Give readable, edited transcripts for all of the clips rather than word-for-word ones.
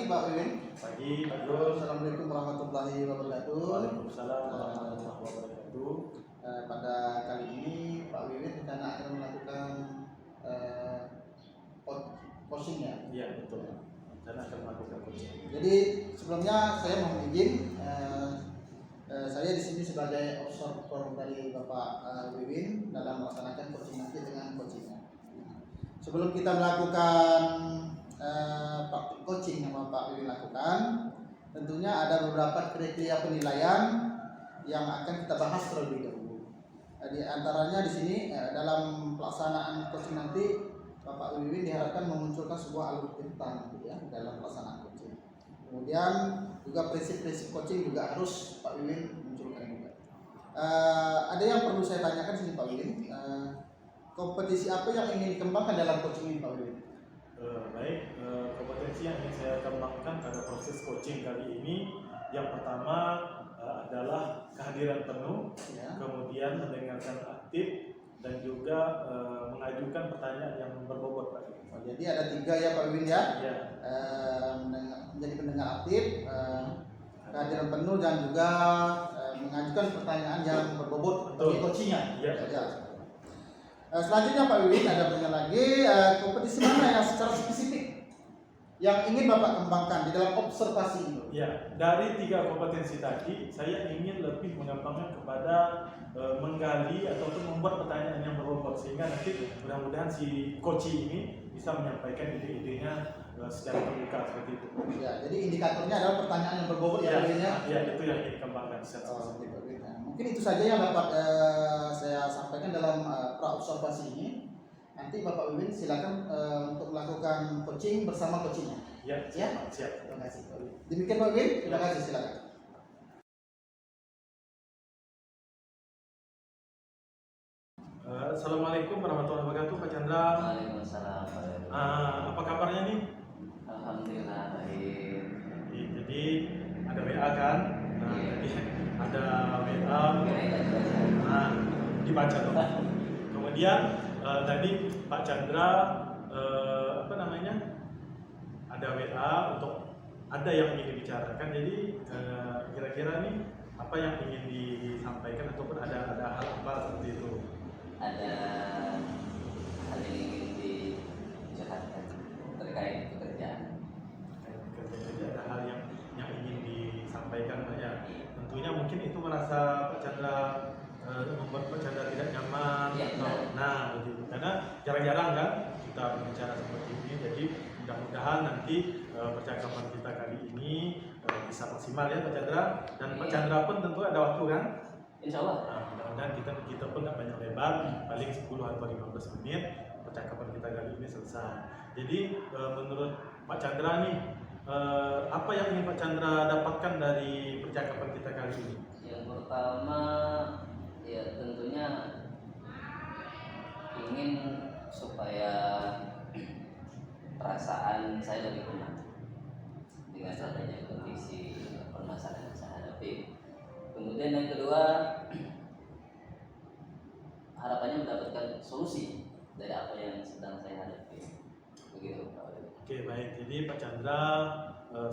pagi Pak Wiwin. Pagi Pak Jul. Assalamualaikum warahmatullahi wabarakatuh. Waalaikumsalam warahmatullahi wabarakatuh. Pada kali ini Pak Wiwin rencana akan melakukan coaching ya? Iya betul. Rencana akan melakukan coaching. Jadi sebelumnya saya mohon izin, saya di sini sebagai observer dari Bapak Wiwin dalam melaksanakan coaching nanti dengan coachingnya. Sebelum kita melakukan praktik coaching yang Pak Wiwin lakukan, tentunya ada beberapa kriteria penilaian yang akan kita bahas terlebih dahulu. Di antaranya di sini dalam pelaksanaan coaching nanti Bapak Wiwin diharapkan memunculkan sebuah alur-urutan gitu ya dalam pelaksanaan coaching. Kemudian juga prinsip-prinsip coaching juga harus Pak Wiwin munculkan juga. Ada yang perlu saya tanyakan sini Pak Wiwin. Kompetisi apa yang ingin dikembangkan dalam coaching ini Pak Wiwin? Baik, kompetensi yang ingin saya kembangkan pada proses coaching kali ini, yang pertama adalah kehadiran penuh, ya. Kemudian mendengarkan aktif, dan juga mengajukan pertanyaan yang berbobot Pak. Jadi ada 3 ya Pak Wiwin ya? Ya. Menjadi pendengar aktif, kehadiran penuh, dan juga mengajukan pertanyaan yang berbobot bagi coachingnya. Ya. Selanjutnya Pak Wiwin ada pertanyaan lagi, kompetisi mana yang secara spesifik yang ingin Bapak kembangkan di dalam observasi ini? Ya, dari 3 kompetensi tadi, saya ingin lebih mengembangkan kepada menggali ataupun membuat pertanyaan yang berbobot, sehingga nanti mudah-mudahan si coach ini bisa menyampaikan ide-idenya secara terbuka seperti itu. Ya, jadi indikatornya adalah pertanyaan yang berbobot ya, Pak Wiwin ya? Ya, itu yang ingin dikembangkan secara spesifik. Mungkin itu saja yang dapat saya sampaikan dalam pra-observasi ini. Nanti Bapak Wiwin silakan untuk melakukan coaching bersama coachingnya. Ya, siap. Terima kasih Pak Wiwin. Demikian Pak Wiwin, terima kasih, silakan. Assalamualaikum warahmatullahi wabarakatuh, Pak Chandra. Waalaikumsalam. Apa kabarnya nih? Alhamdulillah baik. Jadi ada WA kan? Jadi ada WA. Dibaca dong. Kemudian tadi Pak Chandra ada WA untuk ada yang ingin dibicarakan. Jadi kira-kira nih apa yang ingin disampaikan ataupun ada hal apa seperti itu? Ada hal yang ingin dicurhatkan terkait pekerjaan. Jadi ada hal yang ingin disampaikan Pak ya. Tentunya mungkin itu merasa Pak Chandra membuat Pak Chandra tidak nyaman. Ya, nah, begitu. Karena jarang-jarang kan kita berbicara seperti ini. Jadi mudah-mudahan nanti percakapan kita kali ini bisa maksimal ya Pak Chandra. Dan Pak Chandra pun tentu ada waktu kan? Insya Allah. Nah, mudah-mudahan kita pun nggak banyak lebar, paling 10 atau 15 menit percakapan kita kali ini selesai. Jadi menurut Pak Chandra nih, apa yang ingin Pak Chandra dapatkan dari percakapan kita kali ini? Yang pertama, ya tentunya ingin supaya perasaan saya lebih tenang dengan adanya kondisi permasalahan yang saya hadapi. Kemudian yang kedua, harapannya mendapatkan solusi dari apa yang sedang saya hadapi. Begitu Pak. Oke, baik. Jadi Pak Chandra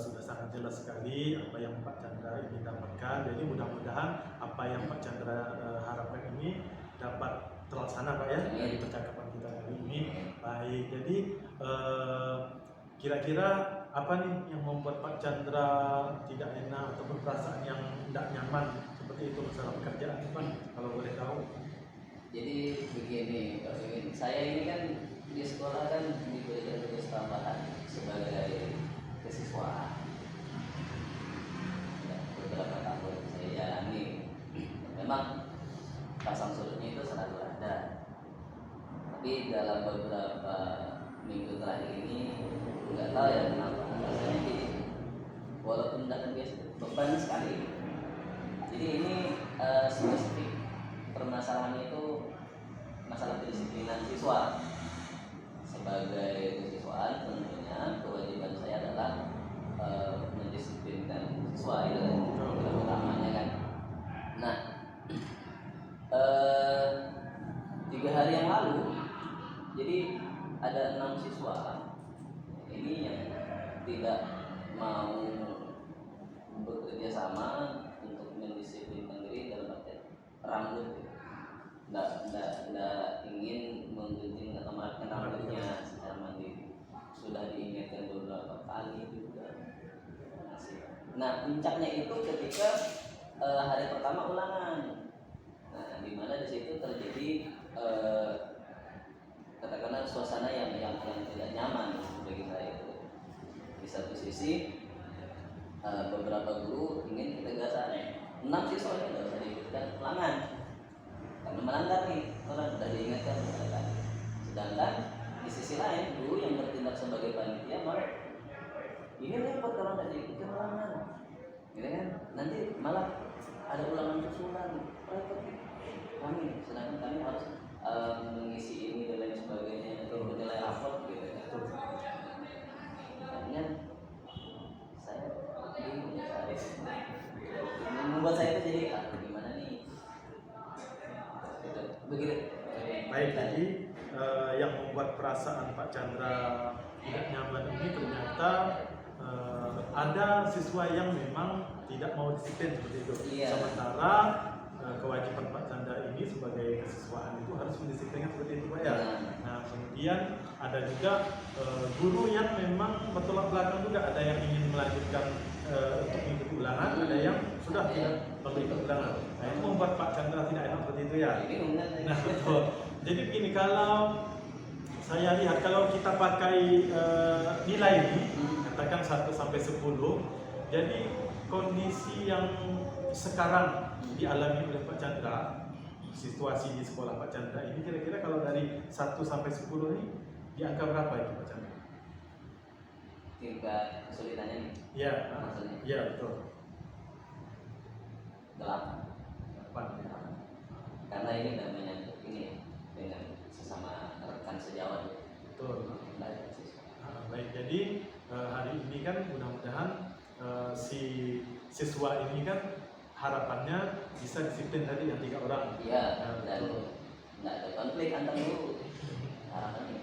sudah sangat jelas sekali apa yang Pak Chandra ingin dapatkan. Jadi mudah-mudahan apa yang Pak Chandra harapkan ini dapat terlaksana Pak ya dari percakapan kita kali ini. Baik. Jadi kira-kira apa nih yang membuat Pak Chandra tidak enak ataupun perasaan yang tidak nyaman seperti itu masalah pekerjaan Pak, kalau boleh tahu? Jadi begini Pak Wiwin, saya ini kan di sekolah kan diberikan tugas tambahan sebagai kesiswaan. Ya, beberapa tahun saya jalani. Memang pasang surutnya itu selalu ada. Tapi dalam beberapa minggu terakhir ini nggak tahu ya kenapa rasanya jadi walaupun tidak biasa beban sekali. Jadi ini spesifik permasalahan itu masalah kedisiplinan siswa. Sebagai kesiswaan tentunya kewajiban saya adalah mendisiplinkan siswa, itu kan yang utamanya kan. Nah 3 hari yang lalu jadi ada 6 siswa ini yang tidak mau bekerja sama untuk mendisiplinkan diri dalam artian rambut, nggak ingin menggunting atau merapikan rambutnya secara mandiri. Sudah diingatkan beberapa kali juga masih. Nah puncaknya itu ketika hari pertama ulangan. Nah di mana di situ terjadi katakanlah suasana yang tidak nyaman bagi saya itu. Di satu sisi beberapa guru ingin ketegasan, 6 siswa ini tidak usah diikutkan ulangan karena melanggar nih, orang sudah diingatkan melanggar. Sedangkan di sisi lain guru yang bertindak sebagai panitia malah ini repot kalau tidak diikutkan ulangan, gitu kan? Nanti malah ada ulangan susulan, repot kami. Sedangkan kami harus mengisi ini dan lain sebagainya atau menilai raport gitu kan. Akhirnya saya bingung membuat saya itu jadi gimana nih begitu. Baik, jadi yang membuat perasaan Pak Chandra tidak nyaman ini ternyata ada siswa yang memang tidak mau disiplin seperti itu. Iya. Sementara kewajiban Pak Chandra ini sebagai kesiswaan itu harus mendisiplinkan seperti itu, Pak ya. Nah kemudian ada juga guru yang memang bertolak belakang juga, ada yang ingin melanjutkan untuk mengikuti ulangan, ada yang sudah tidak mengikuti ulangan. Nah itu membuat Pak Chandra tidak enak seperti itu ya. Nah betul. Jadi begini, kalau saya lihat kalau kita pakai nilai ini, katakan 1 sampai 10, jadi kondisi yang sekarang dialami oleh Pak Chandra, situasi di sekolah Pak Chandra ini kira-kira kalau dari 1 sampai 10 ini di angka berapa itu Pak Chandra? Tingkat kesulitannya nih? Ya, maksudnya? Ya betul. 8. Karena ini udah menyangkut ini dengan sesama rekan sejawat. Betul. Baik, jadi hari ini kan mudah-mudahan si siswa ini kan harapannya bisa disiplin tadi yang 3 orang. Iya, dan nggak ada konflik antar guru. Harapannya.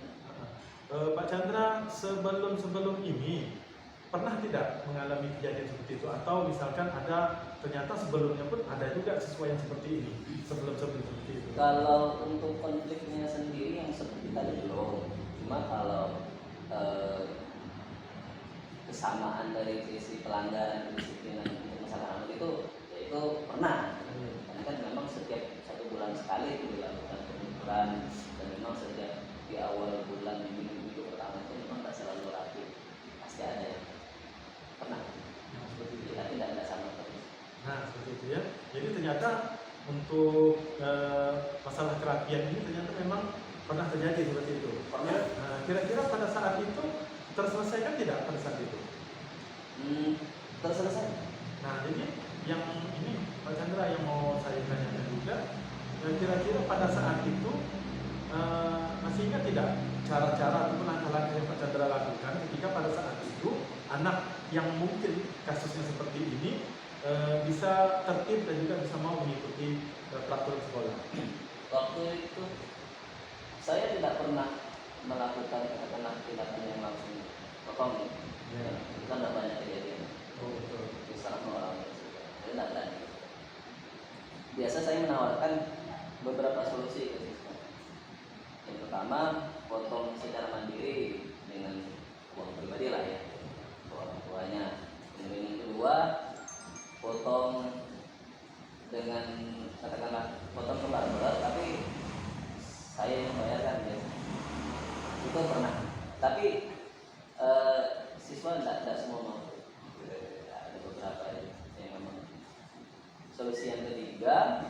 Pak Chandra sebelum ini pernah tidak mengalami kejadian seperti itu, atau misalkan ada ternyata sebelumnya pun ada juga siswa yang seperti ini sebelum seperti itu? Kalau untuk konfliknya sendiri yang seperti tadi belum, cuma kalau kesamaan dari sisi pelanggaran kedisiplinan untuk masalah rambut itu, ya itu pernah. Karena kan memang setiap 1 bulan sekali itu dilakukan pengukuran, dan memang setiap di awal bulan minggu pertama itu memang tak selalu rapi, pasti ada yang pernah. Seperti itu, tapi tidak sama terus. Nah seperti itu ya. Jadi ternyata untuk masalah kerapian ini ternyata memang pernah terjadi seperti itu. Pernah. Nah, kira-kira pada saat itu terselesaikan tidak pada saat itu? Terselesai. Nah jadi yang ini Pak Chandra yang mau saya tanyakan juga, kira-kira pada saat itu masih ingat tidak cara-cara ataupun langkah-langkah yang Pak Chandra lakukan ketika pada saat itu anak yang mungkin kasusnya seperti ini bisa tertib dan juga bisa mau mengikuti peraturan sekolah? Waktu itu saya tidak pernah melakukan katakanlah tindakan yang langsung potong. Ya. Itu kan tidak banyak kejadian. Oh betul. Salah orang tersebut. Saya tidak berani. Biasa saya menawarkan beberapa solusi ke siswa. Yang pertama, potong secara mandiri dengan uang pribadi lah ya, orang tuanya. Kemudian yang kedua, potong dengan katakanlah potong kembar berat, tapi saya yang bayarkan ya. Itu pernah. Tapi siswa tidak semua mau. Ada beberapa yang memang. Solusi yang ketiga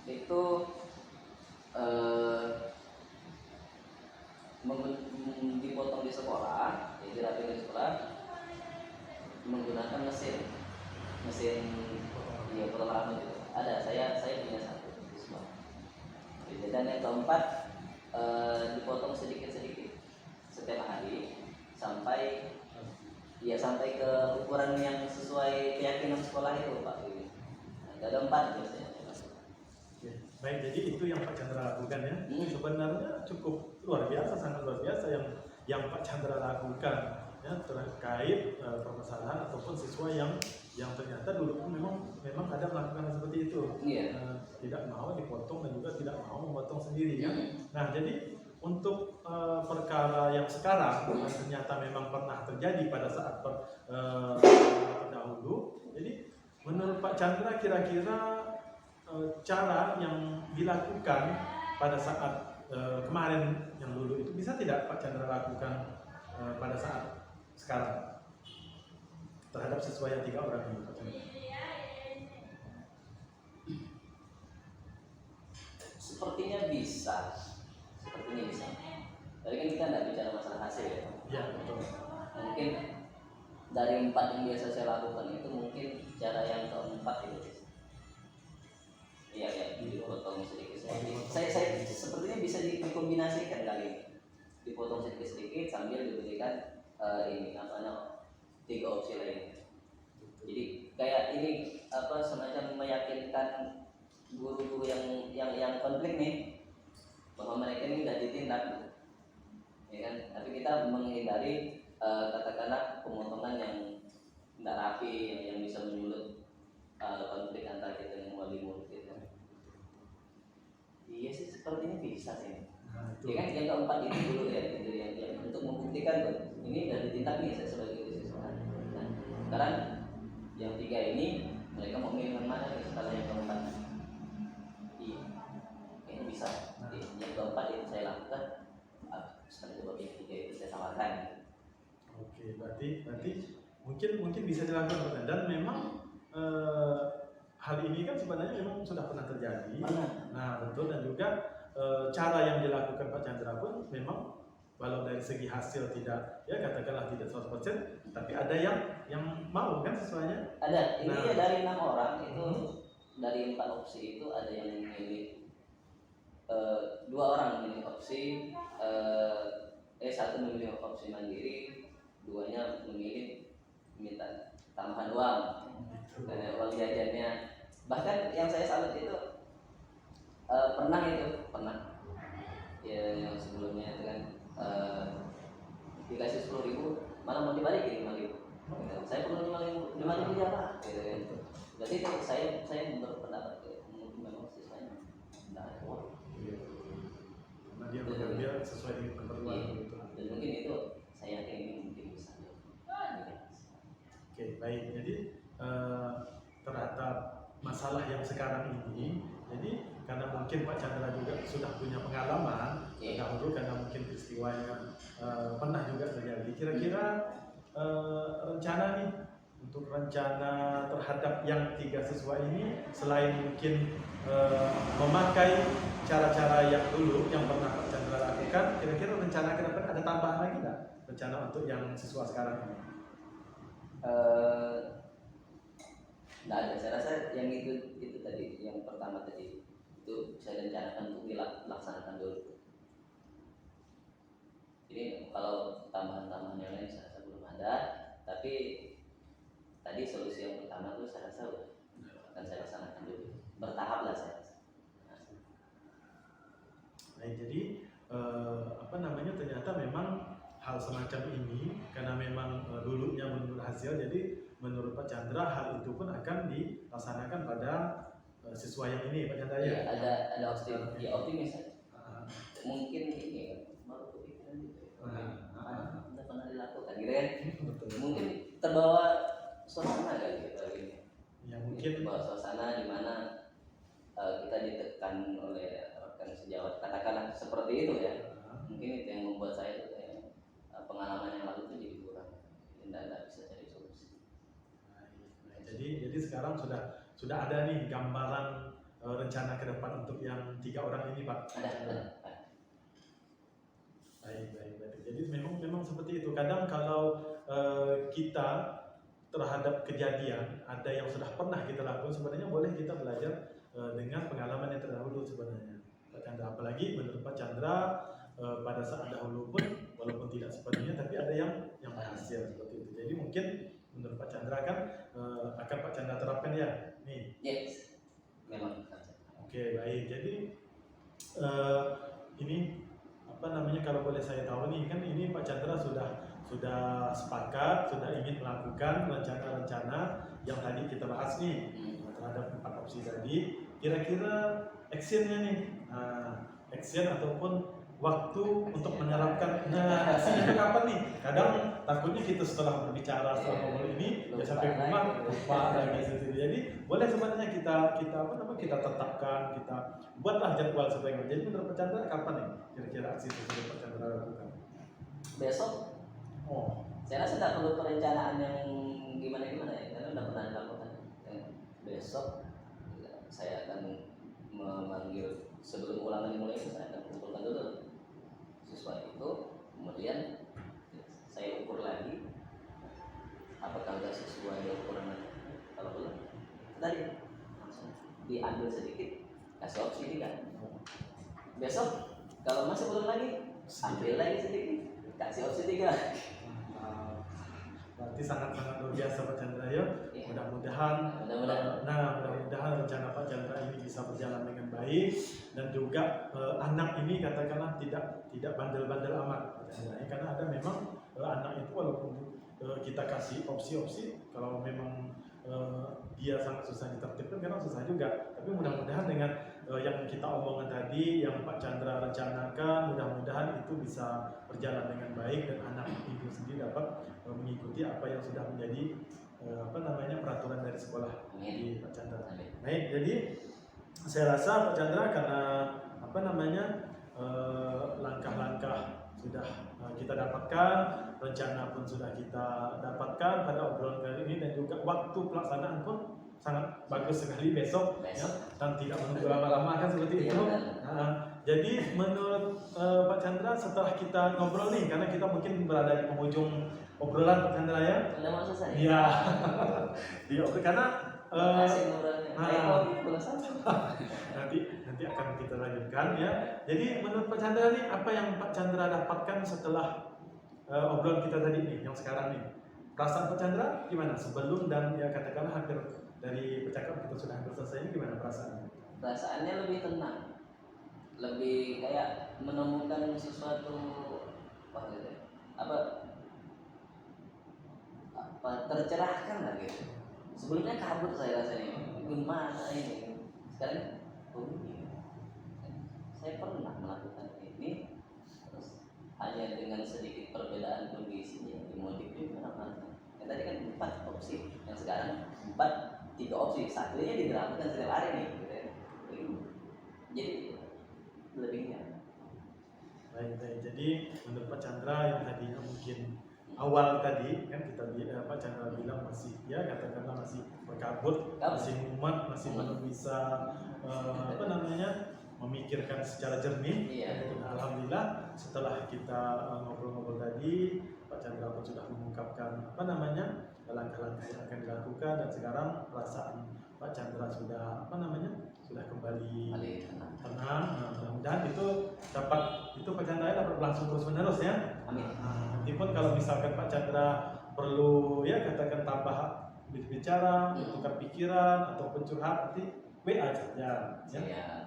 itu dipotong di sekolah, jadi rapi di sekolah menggunakan mesin ya potong rambut itu. Ada, saya punya satu di semua. Dan yang keempat dipotong sedikit-sedikit setiap hari sampai ke ukuran yang sesuai keyakinan sekolah itu, Pak. Ada 4 biasanya. Baik, jadi itu yang Pak Chandra lakukan ya. Sebenarnya cukup luar biasa, sangat luar biasa yang Pak Chandra lakukan. ya terkait permasalahan ataupun siswa yang ternyata dulu pun memang ada melakukan hal seperti itu. Tidak mau dipotong dan juga tidak mau memotong sendiri kan. Nah, jadi untuk perkara yang sekarang yang ternyata memang pernah terjadi pada saat terdahulu, jadi menurut Pak Chandra kira-kira cara yang dilakukan pada saat kemarin yang dulu itu bisa tidak Pak Chandra lakukan pada saat sekarang terhadap siswa yang 3 orang ini, Pak Chandra? Sepertinya bisa. Tapi kan kita tidak bicara masalah hasil ya. Iya, betul. Mungkin dari 4 yang biasa saya lakukan itu mungkin cara yang keempat itu. Iya, dipotong sedikit-sedikit. Saya sepertinya bisa dikombinasikan kali ini. Dipotong sedikit-sedikit sambil diberikan ini 3 opsi lainnya. Jadi kayak ini semacam meyakinkan guru-guru yang konflik nih bahwa mereka ini tidak ditindak, ya kan? Tapi kita menghindari katakanlah pemotongan yang tidak rapi yang bisa menyulut konflik antara kita dengan wali murid gitu. Iya sih, sepertinya bisa sih. Ya kan yang keempat ini dulu ya, gitu yang untuk membuktikan tuh ini sudah ditindak nih saya sebagai siswa. Nah, sekarang yang 3 ini mereka mau milih yang mana nih setelah yang keempat? Iya, kayaknya bisa. Yang keempat itu saya lakukan. Setelah coba yang 3 itu saya tawarkan. Oke, berarti mungkin bisa dilakukan dan memang hal ini kan sebenarnya memang sudah pernah terjadi. Nah, betul, dan juga cara yang dilakukan Pak Chandra pun memang walau dari segi hasil tidak, ya katakanlah tidak 100%, tapi ada yang mau kan siswanya? Ada. Ini dari 6 orang itu dari 4 opsi itu ada yang memilih 2 orang memilih opsi 1 memilih opsi mandiri, 2-nya memilih minta tambahan uang, uang jajannya. Bahkan yang saya salut itu pernah ya yang sebelumnya itu kan dikasih 10.000 malah mau dibalikin 5.000. Saya perlu 5.000 ya Pak, gitu kan. Berarti saya berpendapat mungkin memang siswanya tidak ada uang. Karena dia mengambil sesuai dengan keperluan begitu. Dan mungkin itu saya yakin ini mungkin bisa. Oke, baik. Jadi terhadap masalah yang sekarang ini, jadi karena mungkin Pak Chandra juga sudah punya pengalaman dahulu karena mungkin peristiwanya pernah juga terjadi. Kira-kira rencana nih untuk rencana terhadap yang 3 siswa ini selain mungkin memakai cara-cara yang dulu yang pernah Pak Chandra lakukan, kira-kira rencana ke depan ada tambahan lagi nggak rencana untuk yang siswa sekarang ini? Nggak ada. Saya rasa yang itu tadi, yang pertama tadi itu saya rencanakan untuk dilaksanakan dulu. Jadi kalau tambahan-tambahan yang lain saya rasa belum ada, tapi tadi solusi yang pertama itu saya rasa akan saya laksanakan dulu, bertahap lah saya rasa. Nah, jadi ternyata memang hal semacam ini karena memang dulunya menurut hasil, jadi menurut Pak Chandra hal itu pun akan dilaksanakan pada siswa yang ini, Pak Chandra ya? Iya, ada optimis. Mungkin ini baru kepikiran gitu. Udah pernah dilakukan gitu kan? Mungkin terbawa suasana kali gitu ini. Ya mungkin terbawa suasana di mana kita ditekan oleh rekan sejawat, katakanlah seperti itu ya. Mungkin itu yang membuat saya pengalaman yang lalu itu jadi kurang, tidak bisa cari solusi. Jadi sekarang sudah ada nih gambaran rencana ke depan untuk yang 3 orang ini, Pak. Ada. Baik. Jadi memang seperti itu. Kadang kalau kita terhadap kejadian ada yang sudah pernah kita lakukan, sebenarnya boleh kita belajar dengan pengalaman yang terdahulu sebenarnya, Pak Chandra. Apalagi menurut Pak Chandra pada saat dahulu pun walaupun tidak sepenuhnya, tapi ada yang berhasil seperti itu. Jadi mungkin menurut Pak Chandra kan akan Pak Chandra terapkan ya, nih. Yes, memang. Oke, baik. Jadi ini kalau boleh saya tahu nih, kan ini Pak Chandra sudah sepakat, sudah ingin melakukan rencana-rencana yang tadi kita bahas nih terhadap 4 opsi tadi. Kira-kira actionnya nih, action ataupun waktu untuk menerapkan. Nah, aksinya kapan nih? Kadang takutnya kita setelah berbicara, setelah ngobrol ini, ya sampai rumah lupa lagi sendiri. Jadi boleh sebenarnya kita tetapkan, kita buatlah jadwal supaya. Jadi menurut Pak Chandra kapan nih kira-kira aksi tersebut Pak Chandra lakukan? Besok. Oh, Saya rasa tidak perlu perencanaan yang gimana-gimana ya, karena udah pernah dilakukan. Besok saya akan memanggil, sebelum ulangan dimulai itu saya akan kumpulkan dulu siswa itu, kemudian saya ukur lagi apakah sudah sesuai ukuran. Kalau belum, tadi langsung diambil sedikit, kasih opsi 3. Besok kalau masih belum lagi, ambil lagi sedikit, kasih opsi 3. Berarti sangat-sangat luar biasa Pak Chandra ya. Mudah-mudahan mudah-mudahan rencana Pak Chandra ini bisa berjalan dengan baik, dan juga anak ini katakanlah tidak bandel-bandel amat Pak Chandra ya. Karena ada memang anak itu walaupun kita kasih opsi-opsi, kalau memang dia sangat susah ditertibkan, memang susah juga. Tapi mudah-mudahan dengan yang kita omongkan tadi, yang Pak Chandra rencanakan, mudah-mudahan itu bisa berjalan dengan baik dan anak itu sendiri dapat mengikuti apa yang sudah menjadi peraturan dari sekolah di Pak Chandra. Baik, jadi saya rasa Pak Chandra karena langkah-langkah sudah kita dapatkan, rencana pun sudah kita dapatkan pada obrolan kali ini, dan juga waktu pelaksanaan pun sangat bagus sekali besok. Ya, dan tidak menunggu lama-lama kan seperti itu. Jadi menurut Pak Chandra, setelah kita ngobrol nih, karena kita mungkin berada di penghujung obrolan Pak Chandra ya. Sudah mau selesai? Iya. Iya, karena nanti akan kita lanjutkan ya. Jadi menurut Pak Chandra nih, apa yang Pak Chandra dapatkan setelah obrolan kita tadi nih, yang sekarang nih? Perasaan Pak Chandra gimana sebelum dan ya katakanlah hampir dari percakapan kita sudah hampir selesai, ini gimana perasaannya? Perasaannya lebih tenang, lebih kayak menemukan sesuatu tercerahkan lah gitu. Sebelumnya kabut saya rasanya, gimana ini? Sekarang saya pernah melakukan ini, terus hanya dengan sedikit perbedaan kondisinya dimodif juga namanya. Yang tadi kan 4 opsi, yang sekarang 3 opsi, satunya diterapkan setiap hari nih gitu ya. Jadi lebihnya. Baik. Jadi menurut Pak Chandra yang tadinya mungkin awal tadi kan Pak Chandra bilang masih ya katakanlah masih berkabut, masih mumet, masih belum bisa memikirkan secara jernih. Alhamdulillah setelah kita ngobrol-ngobrol tadi, Pak Chandra pun sudah mengungkapkan langkah-langkah yang akan dilakukan, dan sekarang perasaan Pak Chandra sudah sudah kembali tenang. Mudah-mudahan itu Pak Chandra dapat berlangsung terus-menerus ya. Amin. Nanti pun kalau misalkan Pak Chandra perlu ya katakan tambah bicara, tukar pikiran ataupun curhat, nanti WA saja ya.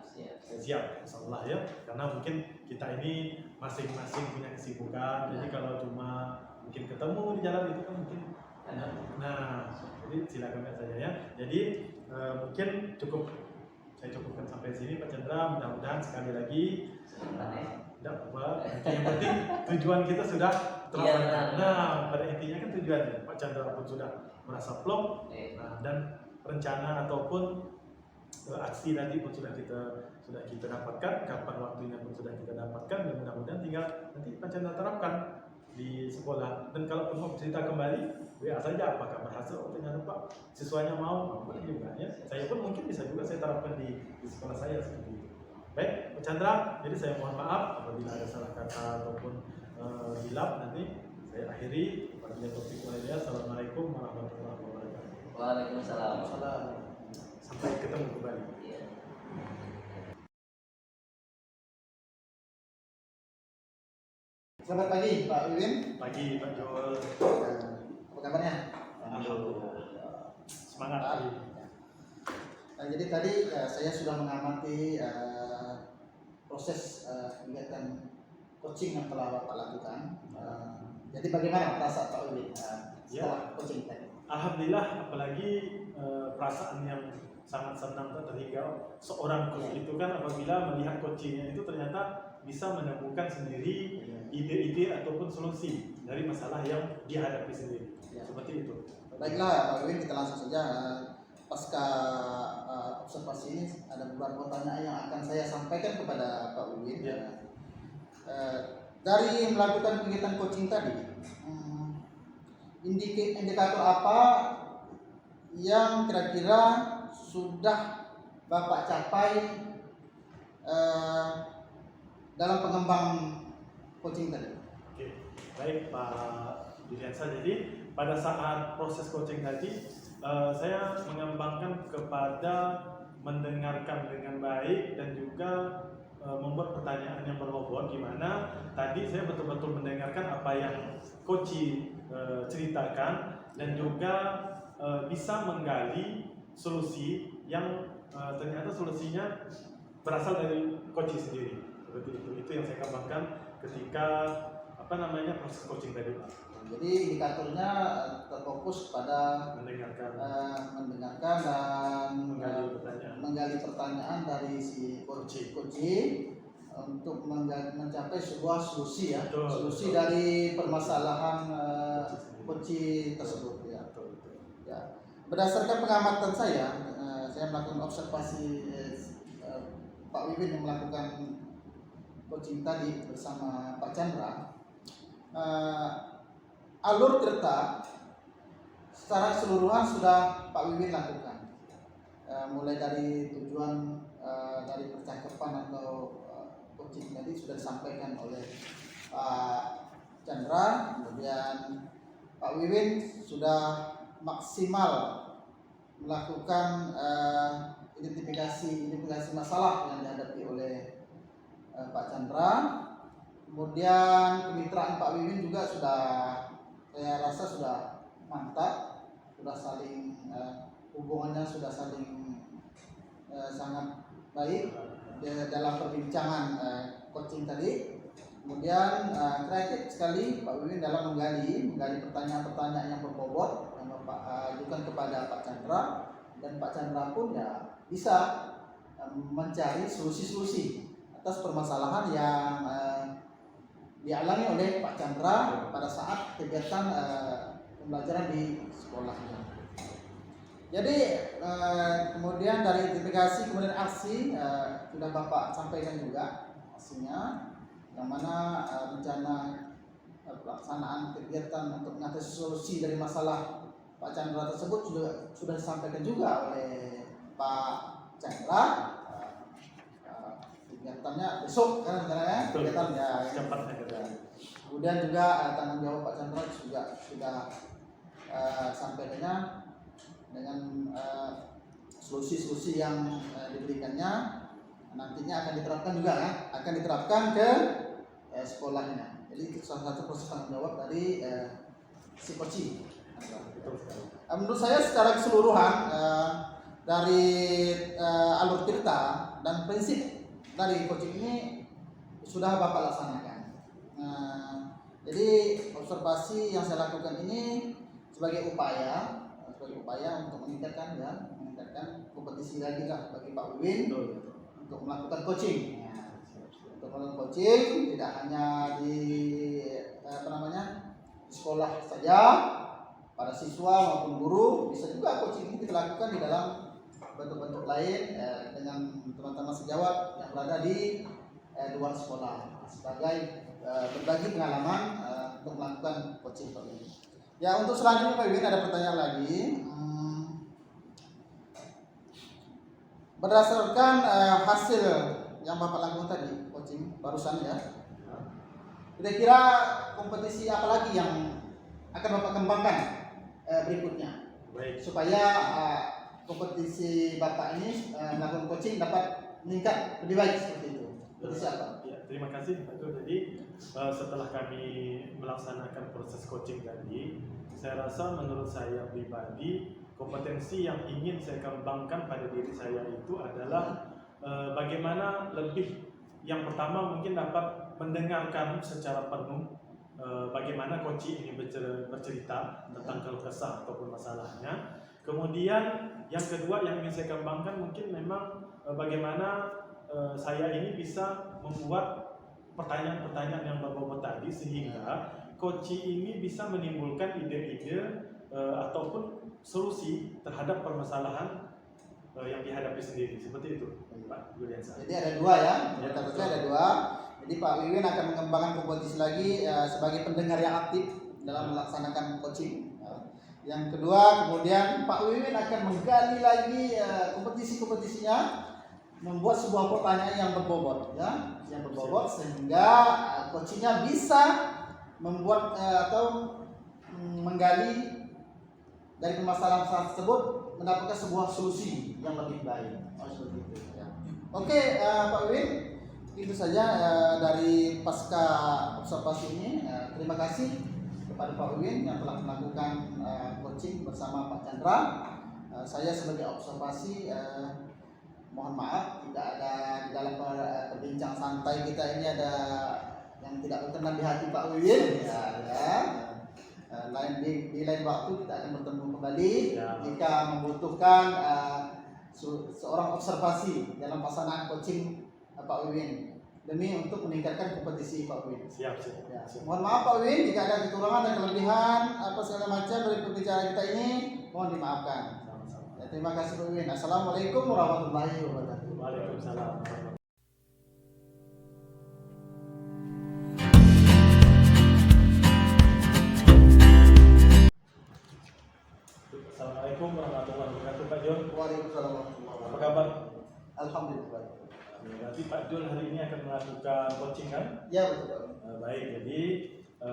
Siap, insyaallah ya. Karena mungkin kita ini masing-masing punya kesibukan. Jadi kalau cuma mungkin ketemu di jalan itu kan mungkin jadi silakan saja ya. Jadi mungkin saya cukupkan sampai sini Pak Chandra. Mudah-mudahan sekali lagi tidak apa, yang penting tujuan kita sudah terlaksana. Pada intinya kan tujuannya Pak Chandra pun sudah merasa plong, dan rencana ataupun aksi nanti pun sudah kita dapatkan, kapan waktunya pun sudah kita dapatkan, dan mudah-mudahan tinggal nanti Pak Chandra terapkan di sekolah. Dan kalau mau cerita kembali, WA saja apakah berhasil atau ternyata Pak siswanya mau, boleh juga ya. Saya pun mungkin bisa juga saya terapkan di sekolah saya seperti itu. Baik, Pak Chandra, jadi saya mohon maaf apabila ada salah kata ataupun hilaf, nanti saya akhiri. Wabillahi taufiq wal hidayah. Assalamualaikum warahmatullahi wabarakatuh. Waalaikumsalam. Sampai ketemu kembali. Selamat pagi Pak Wiwin. Pagi Pak Joel. Apa kabarnya? Alhamdulillah. Semangat. Jadi tadi saya sudah mengamati proses kegiatan coaching yang telah Bapak lakukan. Jadi bagaimana perasaan Pak Wiwin setelah coaching tadi? Alhamdulillah, apalagi perasaan yang sangat senang terhingga seorang coach itu kan apabila melihat coachingnya itu ternyata bisa menemukan sendiri ide-ide ataupun solusi dari masalah yang dihadapi sendiri. Seperti itu. Baiklah Pak Wiwin, kita langsung saja. Pasca observasi ini ada beberapa pertanyaan yang akan saya sampaikan kepada Pak Wiwin. Dari melakukan kegiatan coaching tadi, indikator apa yang kira-kira sudah Bapak capai dalam pengembang coaching tadi? Oke, baik Pak Diriansa. Jadi pada saat proses coaching tadi, saya mengembangkan kepada mendengarkan dengan baik dan juga membuat pertanyaan yang berbobot, di mana tadi saya betul-betul mendengarkan apa yang coach ceritakan dan juga bisa menggali solusi yang ternyata solusinya berasal dari coach sendiri. Seperti itu yang saya kembangkan ketika proses coaching tadi, Pak. Jadi indikatornya terfokus pada mendengarkan dan menggali pertanyaan dari si coach untuk mencapai sebuah solusi ya, solusi dari permasalahan coach tersebut ya. Ya. Berdasarkan pengamatan saya melakukan observasi Pak Wiwin yang melakukan coaching tadi bersama Pak Chandra. Alur tirta secara keseluruhan sudah Pak Wiwin lakukan, mulai dari tujuan dari percakapan atau coaching tadi sudah disampaikan oleh Pak Chandra, kemudian Pak Wiwin sudah maksimal melakukan identifikasi masalah yang dihadapi oleh Pak Chandra. Kemudian kemitraan Pak Wiwin juga saya rasa sudah mantap, sudah saling hubungannya sudah saling sangat baik dalam perbincangan coaching tadi. Kemudian kreatif sekali Pak Wiwin dalam menggali pertanyaan-pertanyaan yang berbobot yang Bapak ajukan kepada Pak Chandra, dan Pak Chandra pun ya bisa mencari solusi-solusi atas permasalahan yang dialami oleh Pak Chandra pada saat kegiatan pembelajaran di sekolahnya. Jadi kemudian dari identifikasi kemudian aksi sudah Bapak sampaikan juga aksinya, yang mana rencana pelaksanaan kegiatan untuk mengatasi solusi dari masalah Pak Chandra tersebut sudah disampaikan juga oleh Pak Chandra. Kegiatannya besok kan rencananya kegiatannya. Kemudian juga tanggung jawab Pak Chandra juga sudah sampaikannya dengan solusi-solusi yang diberikannya nantinya akan diterapkan juga kan, akan diterapkan ke sekolahnya. Jadi itu salah satu proses tanggung jawab dari si coaching. Menurut saya secara keseluruhan dari alur tirta dan prinsip dari coaching ini sudah Bapak laksanakan. Jadi observasi yang saya lakukan ini sebagai upaya untuk meningkatkan kompetisi lagi lah bagi Pak Wiwin untuk melakukan coaching. Untuk melakukan coaching tidak hanya di sekolah saja, pada siswa maupun guru, bisa juga coaching ini kita lakukan di dalam bentuk-bentuk lain dengan teman-teman sejawat yang berada di luar sekolah sebagai berbagi pengalaman untuk melakukan coaching Pak Wiwin. Ya, untuk selanjutnya Pak Wiwin ada pertanyaan lagi. Berdasarkan hasil yang Bapak lakukan tadi coaching barusan ya, kira-kira kompetisi apa lagi yang akan Bapak kembangkan berikutnya? Baik. Supaya kompetisi Bapak ini melakukan coaching dapat meningkat lebih baik seperti itu. Kompetisi apa? Ya, terima kasih Pak. Jadi setelah kami melaksanakan proses coaching tadi, saya rasa menurut saya pribadi kompetensi yang ingin saya kembangkan pada diri saya itu adalah bagaimana lebih, yang pertama mungkin dapat mendengarkan secara penuh bagaimana coach ini bercerita tentang keluh kesah ataupun masalahnya. Kemudian yang kedua yang ingin saya kembangkan mungkin memang bagaimana saya ini bisa membuat pertanyaan-pertanyaan yang berbobot tadi sehingga coach ini bisa menimbulkan ide-ide ataupun solusi terhadap permasalahan yang dihadapi sendiri, seperti itu, Pak Juliansa. Jadi ada dua ya, menurut saya ada dua. Jadi Pak Wiwin akan mengembangkan kompetisi lagi sebagai pendengar yang aktif dalam melaksanakan coaching. Yang kedua, kemudian Pak Wiwin akan menggali lagi kompetisi-kompetisinya, membuat sebuah pertanyaan yang berbobot, ya, yang berbobot sehingga coachingnya bisa membuat atau menggali dari permasalahan tersebut mendapatkan sebuah solusi yang lebih baik. Seperti itu. Ya. Oke, Pak Wiwin, itu saja dari pasca observasi ini. Terima kasih kepada Pak Wiwin yang telah melakukan coaching bersama Pak Chandra. Saya sebagai observasi mohon maaf tidak ada di dalam perbincang santai kita ini ada yang tidak berkenan di hati Pak Wiwin. Di lain waktu kita akan bertemu kembali jika membutuhkan seorang observasi dalam pelaksanaan coaching Pak Wiwin demi untuk meningkatkan kompetisi Pak Wiwin. Siap. Mohon maaf Pak Wiwin jika ada kekurangan dan kelebihan apa segala macam dari pembicaraan kita ini, mohon dimaafkan. Ya, terima kasih Pak Wiwin. Assalamualaikum warahmatullahi wabarakatuh. Waalaikumsalam. Assalamualaikum warahmatullahi wabarakatuh, Pak Jul. Waalaikumsalam warahmatullahi wabarakatuh. Apa kabar? Alhamdulillah. Berarti Pak Jul hari ini akan melakukan coaching kan? Ya betul. Baik, jadi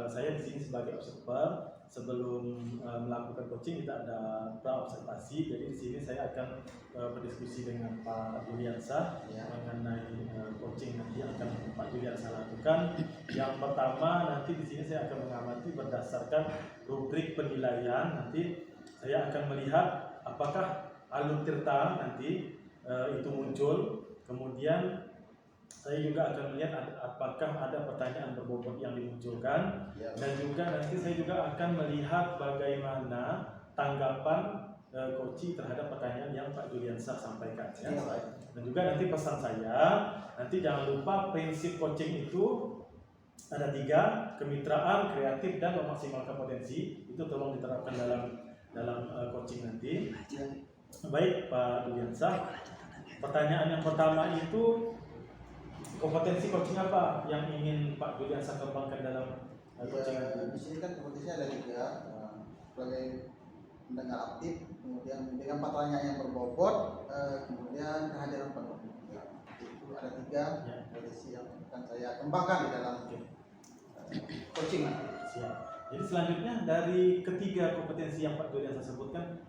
saya di sini sebagai observer. Sebelum melakukan coaching kita ada pra observasi. Jadi di sini saya akan berdiskusi dengan Pak Juliansa mengenai coaching nanti akan Pak Juliansa lakukan. Yang pertama nanti di sini saya akan mengamati berdasarkan rubrik penilaian. Nanti saya akan melihat apakah alur tirta nanti itu muncul. Kemudian saya juga akan melihat apakah ada pertanyaan berbobot yang dimunculkan, dan juga nanti saya juga akan melihat bagaimana tanggapan coach terhadap pertanyaan yang Pak Juliansa sampaikan. Ya. Dan juga nanti pesan saya, nanti jangan lupa prinsip coaching itu ada 3: kemitraan, kreatif, dan memaksimalkan potensi. Itu tolong diterapkan dalam coaching nanti. Baik Pak Juliansa, pertanyaan yang pertama itu kompetensi coaching apa yang ingin Pak Juliansa kembangkan dalam coaching nanti? Di sini kan kompetisinya ada 3, sebagai pendengar aktif, kemudian dengan pertanyaan yang berbobot, kemudian kehadiran penuh. Itu ada 3 kompetisi yang akan saya kembangkan di dalam coaching. Siap. Jadi selanjutnya dari ketiga kompetensi yang Pak Juliansa sebutkan,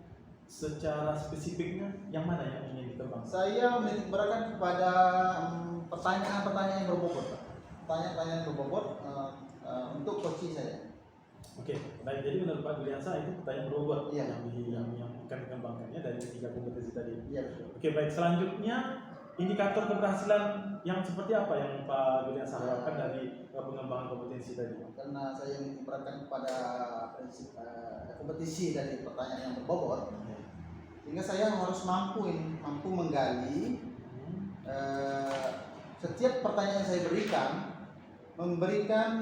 secara spesifiknya yang mana yang ingin dikembangkan? Saya menitik beratkan kepada pertanyaan-pertanyaan yang berbobot, pertanyaan-pertanyaan yang berbobot untuk coaching saya. Oke, baik. Jadi menurut Pak Juliansa itu pertanyaan berbobot yang akan dikembangkannya dari ketiga kompetensi tadi. Iya betul. Oke, baik. Selanjutnya indikator keberhasilan yang seperti apa yang Pak Juliansa harapkan dari pengembangan kompetensi tadi? Karena saya menitik beratkan kepada prinsip kompetisi dari pertanyaan yang berbobot, sehingga saya harus mampu menggali setiap pertanyaan yang saya memberikan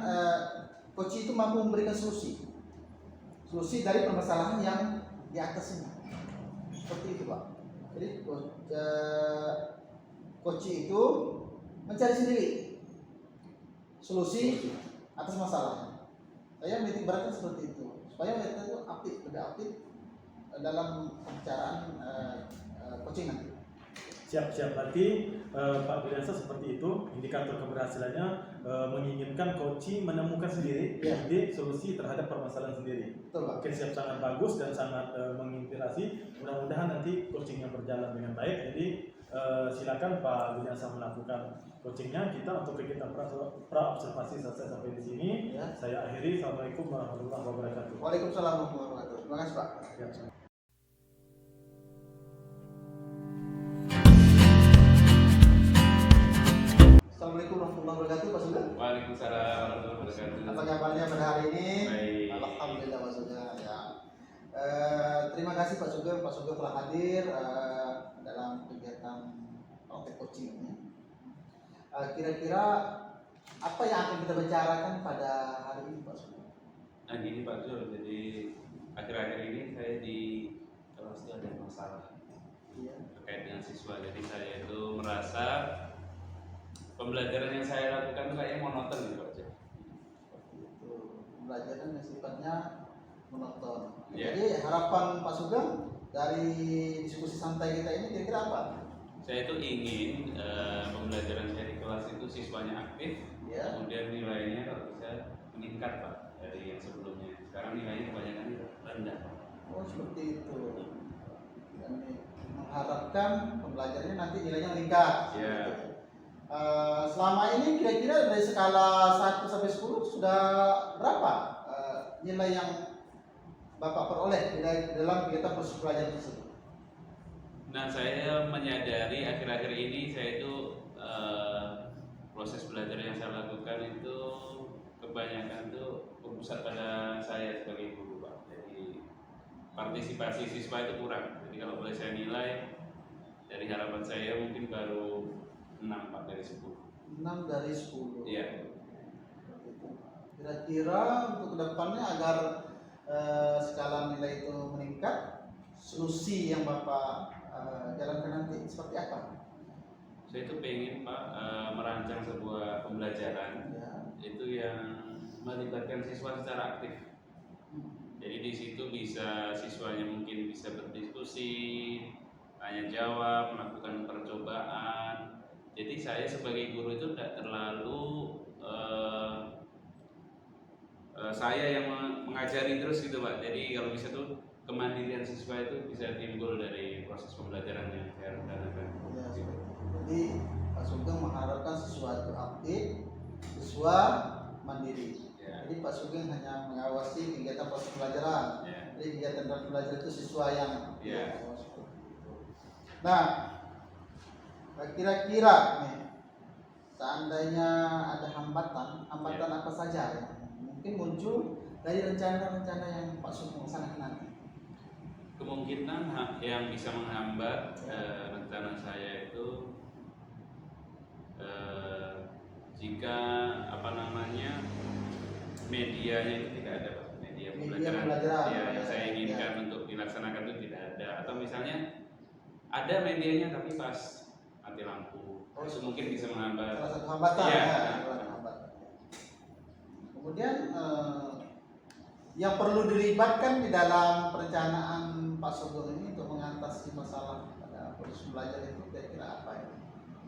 coach itu mampu memberikan solusi dari permasalahan yang di atas ini. Seperti itu Pak. Jadi coach itu mencari sendiri solusi atas masalah. Saya menitik beratkan seperti itu supaya mereka itu lebih aktif dalam pembicaraan coaching nanti. Siap. Berarti Pak Juliansa seperti itu, indikator keberhasilannya menginginkan coach menemukan sendiri ide solusi terhadap permasalahan sendiri. Betul, Pak. Oke, siap, sangat bagus dan sangat menginspirasi. Mudah-mudahan nanti coachingnya berjalan dengan baik. Jadi silakan Pak Juliansa melakukan coachingnya. Kita untuk kegiatan pra observasi selesai sampai di sini. Saya akhiri. Assalamualaikum warahmatullahi wabarakatuh. Waalaikumsalam warahmatullahi wabarakatuh. Terima kasih Pak. Siap. Assalamualaikum warahmatullahi wabarakatuh, Pak Sugeng. Waalaikumsalam warahmatullahi wabarakatuh. Apa kabarnya pada hari ini? Baik. Alhamdulillah Pak Sugeng. Ya. Terima kasih Pak Sugeng. Pak Sugeng telah hadir dalam kegiatan praktek coaching ini. Kira-kira apa yang akan kita bicarakan pada hari ini Pak Sugeng? Nah gini Pak Zul, jadi akhir-akhir ini saya di kelas itu ada masalah terkait dengan siswa. Jadi saya itu merasa pembelajaran yang saya lakukan itu kayaknya monoton gitu Pak Zul. Itu pembelajaran yang sifatnya monoton. Ya. Jadi harapan Pak Sugeng dari diskusi santai kita ini kira-kira apa? Saya itu ingin pembelajaran saya di kelas itu siswanya aktif, Ya. kemudian nilainya kalau bisa meningkat Pak dari yang sebelumnya. Sekarang nilainya kebanyakan rendah Pak. Oh seperti itu. Dan mengharapkan pembelajarannya nanti nilainya meningkat. Ya. Selama ini kira-kira dari skala 1 sampai 10 sudah berapa nilai yang Bapak peroleh dalam kegiatan proses belajar tersebut? Nah, saya menyadari akhir-akhir ini saya itu proses belajar yang saya lakukan itu kebanyakan tuh berpusat pada saya sebagai guru, Pak. Jadi partisipasi siswa itu kurang. Jadi kalau boleh saya nilai dari harapan saya mungkin baru 6 Pak dari 10. 6 dari 10. Iya. Kira-kira untuk kedepannya agar skala nilai itu meningkat, solusi yang Bapak jalankan nanti seperti apa? Saya itu pengen Pak merancang sebuah pembelajaran itu yang melibatkan siswa secara aktif. Jadi di situ bisa siswanya mungkin bisa berdiskusi, tanya jawab, melakukan percobaan. Jadi saya sebagai guru itu tidak terlalu saya yang mengajari terus gitu Pak. Jadi kalau bisa tuh kemandirian siswa itu bisa timbul dari proses pembelajaran yang saya rencanakan. Ya, jadi Pak Sugeng mengharapkan siswa itu aktif, siswa mandiri. Ya. Jadi Pak Sugeng hanya mengawasi kegiatan proses pelajaran. Ya. Jadi kegiatan proses belajar itu siswa yang Ya. Nah, kira-kira nih, seandainya ada hambatan apa saja ya? Mungkin muncul dari rencana-rencana yang Pak Sugeng laksanakan nanti. Kemungkinan yang bisa menghambat rencana saya itu jika medianya itu tidak ada Pak. Media pembelajaran ya, yang saya inginkan untuk dilaksanakan itu tidak ada, atau misalnya ada medianya tapi pas mati lampu. Itu mungkin bisa menghambat. Salah satu hambatan Ya. Kemudian yang perlu dilibatkan di dalam perencanaan Pak Sugeng ini untuk mengatasi masalah pada proses belajar itu kira-kira apa ya?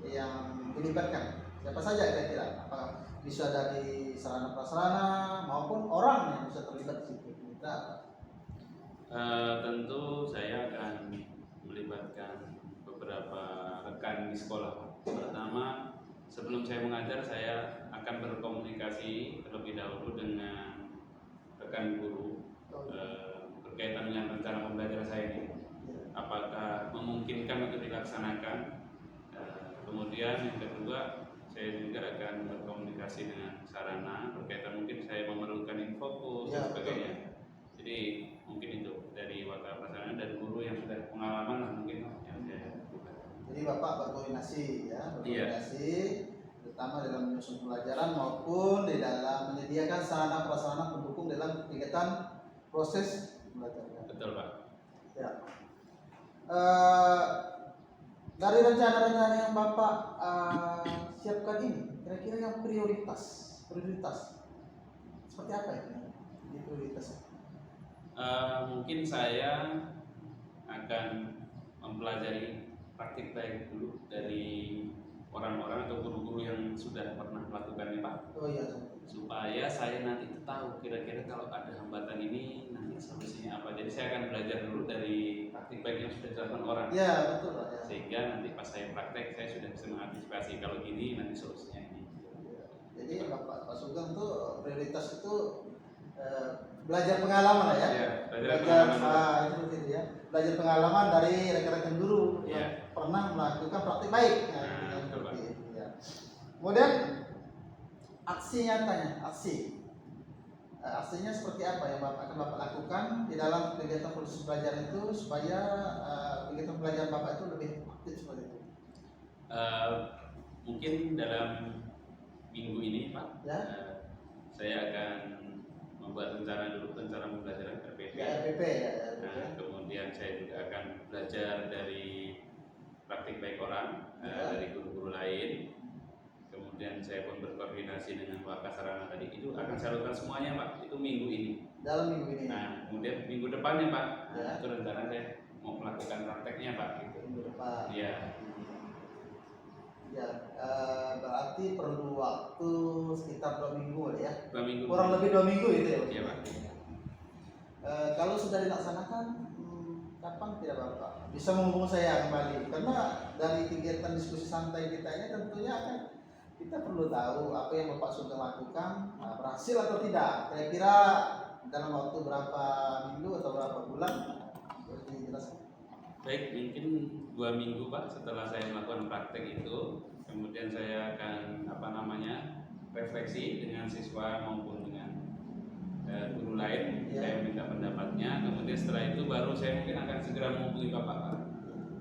Yang dilibatkan siapa saja kira-kira? Apakah bisa dari sarana prasarana maupun orang yang bisa terlibat di situ? Kira apa? Tentu saya akan melibatkan beberapa rekan di sekolah. Pertama, sebelum saya mengajar, saya akan berkomunikasi terlebih dahulu dengan rekan guru berkaitan dengan rencana pembelajaran saya ini. Apakah memungkinkan untuk dilaksanakan? Kemudian yang kedua, saya juga akan berkomunikasi dengan sarana berkaitan mungkin saya memerlukan infokus dan sebagainya. Jadi mungkin itu dari wakil prasarana dan guru yang sudah pengalaman lah mungkin yang saya lakukan. Jadi Bapak berkoordinasi ya, terutama dalam menyusun pelajaran maupun di dalam menyediakan sarana prasarana pendukung dalam kegiatan proses belajar. Betul Pak. Ya. Dari rencana-rencana yang Bapak siapkan ini, kira-kira yang prioritas seperti apa ya? Ini prioritasnya. Mungkin saya akan mempelajari praktik baik dulu dari orang-orang atau guru-guru yang sudah pernah melakukannya Pak. Oh iya. Supaya saya nanti tahu kira-kira kalau ada hambatan ini nanti solusinya apa. Jadi saya akan belajar dulu dari praktik baik yang sudah dilakukan orang. Iya betul Pak. Ya. Sehingga nanti pas saya praktek saya sudah bisa mengantisipasi kalau gini nanti solusinya ini. Jadi Pak Sugeng tuh prioritas itu belajar pengalaman lah ya. Iya, belajar pengalaman. itu seperti itu ya. Belajar pengalaman dari rekan-rekan guru Iya. yang pernah melakukan praktik baik. Nah, yang betul, seperti itu ya. Kemudian aksi nyatanya, aksinya seperti apa yang akan Bapak lakukan di dalam kegiatan proses belajar itu supaya kegiatan belajar Bapak itu lebih aktif seperti itu? Mungkin dalam minggu ini Pak, Ya. saya akan membuat rencana pembelajaran RPP. Ya, RPP ya. Nah, kemudian saya juga akan belajar dari praktik baik orang Ya. dari guru-guru lain. Kemudian saya pun berkoordinasi dengan Waka Sarana tadi. Itu akan saya lakukan semuanya Pak. Itu minggu ini. Dalam minggu ini. Nah, kemudian minggu depannya Pak, Ya. itu rencana saya mau melakukan prakteknya Pak. Gitu. Minggu depan. Iya. Ya, berarti perlu waktu sekitar 2 minggu ya. 2 minggu. Kurang lebih 2 minggu itu ya. Iya Pak. Kalau sudah dilaksanakan, kapan tidak Bapak bisa menghubungi saya kembali? Karena dari kegiatan diskusi santai kita ini tentunya akan kita perlu tahu apa yang Bapak sudah lakukan, berhasil atau tidak. Kira-kira dalam waktu berapa minggu atau berapa bulan? Boleh dijelaskan? Baik, mungkin 2 minggu Pak setelah saya melakukan praktek itu, kemudian saya akan refleksi dengan siswa maupun dengan guru lain. Ya. Saya minta pendapatnya, kemudian setelah itu baru saya mungkin akan segera menghubungi Bapak Pak.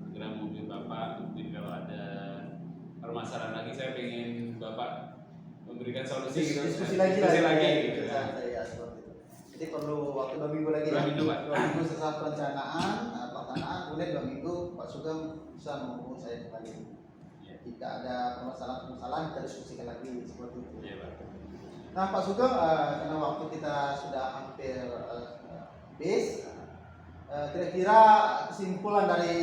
Segera menghubungi Bapak, mungkin kalau ada permasalahan lagi saya pengen Bapak memberikan solusi gitu. Diskusi lagi gitu. Ya, seperti itu. Jadi perlu waktu 2 minggu lagi 2 minggu, Pak. 2 minggu setelah pelaksanaan, kemudian 2 minggu Pak Sugeng bisa menghubungi saya kembali. Ya. Jika ada permasalahan kita diskusikan lagi seperti itu. Iya Pak. Nah Pak Sugeng, karena waktu kita sudah hampir habis, kira-kira kesimpulan dari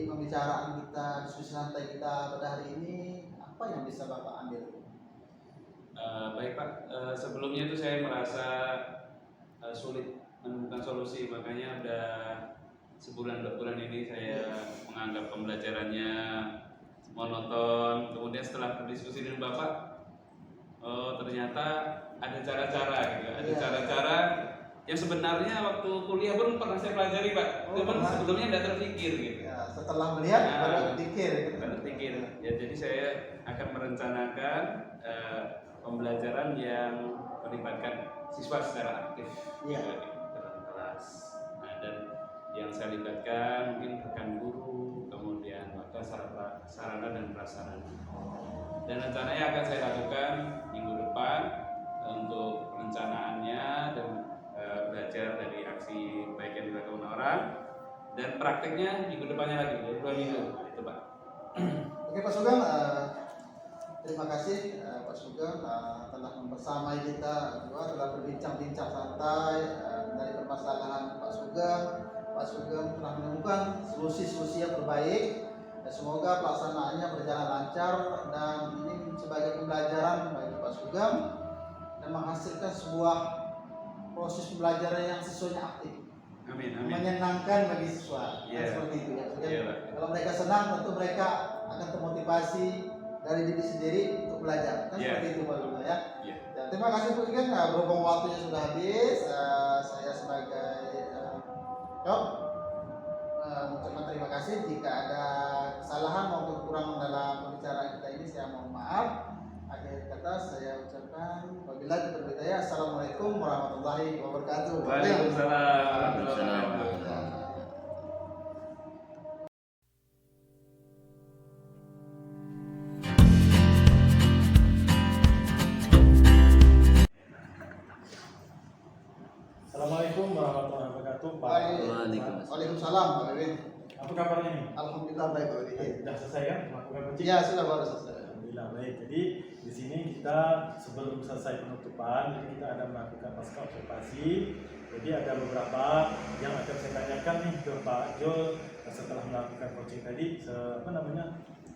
pembicaraan kita, diskusi santai kita pada hari ini, apa yang bisa Bapak ambil? Baik Pak, sebelumnya itu saya merasa sulit menemukan solusi, makanya udah sebulan 2 bulan ini saya menganggap pembelajarannya monoton. Kemudian setelah berdiskusi dengan Bapak, ternyata ada cara-cara gitu, ada Iya. cara-cara yang sebenarnya waktu kuliah pun pernah saya pelajari Pak, cuman pernah. sebelumnya tidak terpikir gitu. Ya, setelah melihat Nah, baru berpikir. Gitu. Tidak terpikir. Ya, jadi saya akan merencanakan pembelajaran yang melibatkan siswa secara aktif Iya. dalam kelas. Nah, dan yang saya libatkan mungkin rekan guru, kemudian Waka Sarana dan Prasarana. Dan rencananya akan saya lakukan minggu depan untuk perencanaannya dan belajar dari aksi baik yang dilakukan orang, dan prakteknya minggu depannya lagi, jadi 2 minggu itu Pak. Oke Pak Sugeng, terima kasih Pak Sugeng telah membersamai kita juga, telah berbincang-bincang santai dari permasalahan Pak Sugeng. Pak Sugeng telah menemukan solusi-solusi yang terbaik. Semoga pelaksanaannya berjalan lancar dan ini sebagai pembelajaran bagi Pak Sugeng dan menghasilkan sebuah proses pembelajaran yang siswanya aktif, Amin, amin. menyenangkan bagi siswa. Iya. Seperti itu ya. Iya, Pak. Kalau mereka senang, tentu mereka akan termotivasi dari diri sendiri untuk belajar. Kan Iya. seperti itu Pak Luna ya. Iya. Ya, terima kasih Bu Ikan. Berhubung waktunya sudah habis, saya sebagai mengucapkan terima kasih. Jika ada kesalahan maupun kekurangan dalam pembicaraan kita ini, saya mohon maaf. Akhir kata saya ucapkan wabillahi taufiq wal hidayah. Assalamualaikum warahmatullahi wabarakatuh. Waalaikumsalam warahmatullahi wabarakatuh. Assalamualaikum warahmatullahi wabarakatuh Pak. Waalaikumsalam Pak Wiwin. Apa kabarnya nih? Alhamdulillah baik Pak Wiwin. Sudah selesai kan melakukan coaching? Ya sudah baru selesai. Alhamdulillah baik. Jadi di sini kita sebelum selesai penutupan, jadi kita ada melakukan pasca observasi. Jadi ada beberapa yang akan saya tanyakan nih ke Pak Jul setelah melakukan coaching tadi,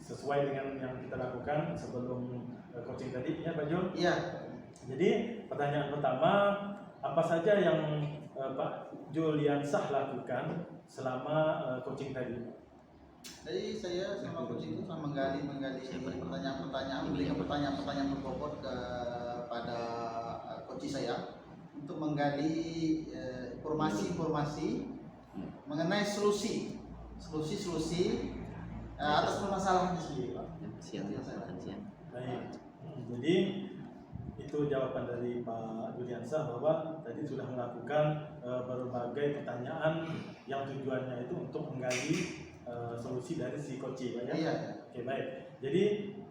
sesuai dengan yang kita lakukan sebelum coaching tadi, ya Pak Jul. Iya. Jadi pertanyaan pertama, apa saja yang Pak Juliansah lakukan selama coaching tadi? Jadi saya sama coach itu sama menggali pertanyaan-pertanyaan, memberikan pertanyaan-pertanyaan berbobot kepada coach saya untuk menggali informasi-informasi mengenai solusi atas permasalahan itu sendiri, Pak. Siang, makan siang. Baik. Jadi itu jawaban dari Pak Juliansyah bahwa tadi sudah melakukan berbagai pertanyaan yang tujuannya itu untuk menggali solusi dari si Koci, Pak ya. Iya. Oke, baik. Jadi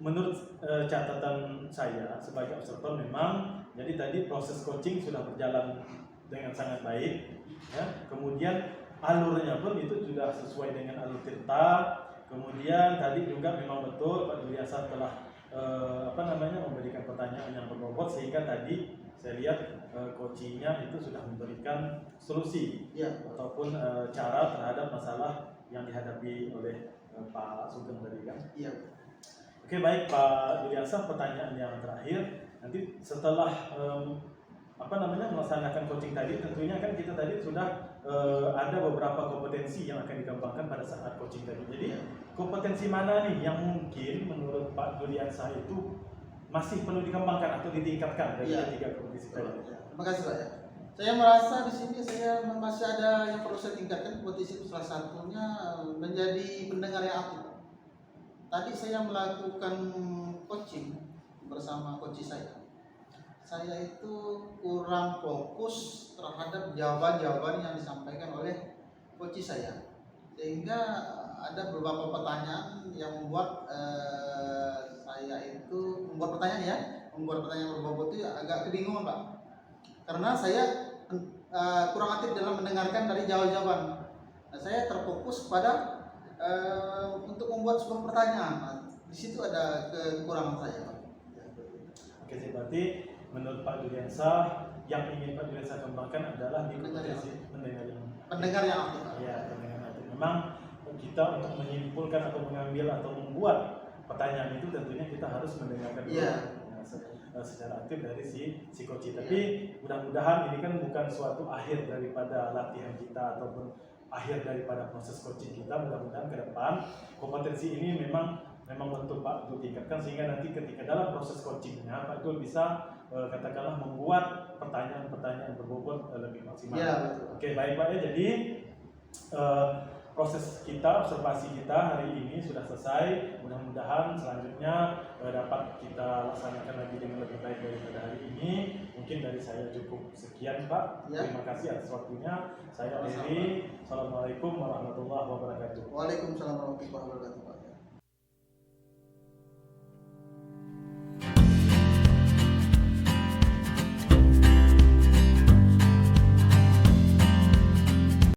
menurut catatan saya sebagai observer memang jadi tadi proses coaching sudah berjalan dengan sangat baik ya. Kemudian alurnya pun itu sudah sesuai dengan alur cerita. Kemudian tadi juga memang betul Pak Juliansyah telah memberikan pertanyaan yang berbobot sehingga tadi saya lihat coachingnya itu sudah memberikan solusi ataupun cara terhadap masalah yang dihadapi oleh Pak Sugeng tadi kan. Iya. Oke, baik Pak Juliansyah, pertanyaan yang terakhir nanti setelah melaksanakan coaching tadi tentunya kan kita tadi sudah ada beberapa kompetensi yang akan dikembangkan pada saat coaching tadi. Jadi kompetensi mana nih yang mungkin menurut Pak Juliansyah itu masih perlu dikembangkan atau ditingkatkan dari tiga kompetensi tadi? Terima kasih Pak ya. Saya merasa di sini saya masih ada yang perlu saya tingkatkan. Kompetensi salah satunya menjadi pendengar yang aktif. Tadi saya melakukan coaching bersama coach saya itu kurang fokus terhadap jawaban-jawaban yang disampaikan oleh coach saya, sehingga ada beberapa pertanyaan yang membuat saya itu membuat pertanyaan berbobot itu agak kebingungan Pak, karena saya kurang aktif dalam mendengarkan dari jawaban-jawaban. Nah, saya terfokus pada untuk membuat sebuah pertanyaan. Nah, di situ ada kekurangan saya Pak. Oke, berarti menurut Pak Juliansyah yang ingin Pak Juliansyah kembangkan adalah di kompetensi pendengar yang aktif. Ya, pendengar aktif. Memang kita untuk menyimpulkan atau mengambil atau membuat pertanyaan itu tentunya kita harus mendengarkan secara aktif dari si coach. Tapi mudah-mudahan ini kan bukan suatu akhir daripada latihan kita ataupun akhir daripada proses coaching kita. Mudah-mudahan ke depan kompetensi ini memang betul Pak Jul tingkatkan sehingga nanti ketika dalam proses coachingnya Pak Jul bisa katakanlah membuat pertanyaan-pertanyaan berbobot lebih maksimal. Ya, betul. Oke, baik Pak ya. Jadi proses kita, observasi kita hari ini sudah selesai. Mudah-mudahan selanjutnya dapat kita laksanakan lagi dengan lebih baik daripada hari ini. Mungkin dari saya cukup sekian Pak. Ya. Terima kasih atas waktunya. Saya akhiri. Assalamualaikum warahmatullahi wabarakatuh. Waalaikumsalam warahmatullahi wabarakatuh Pak.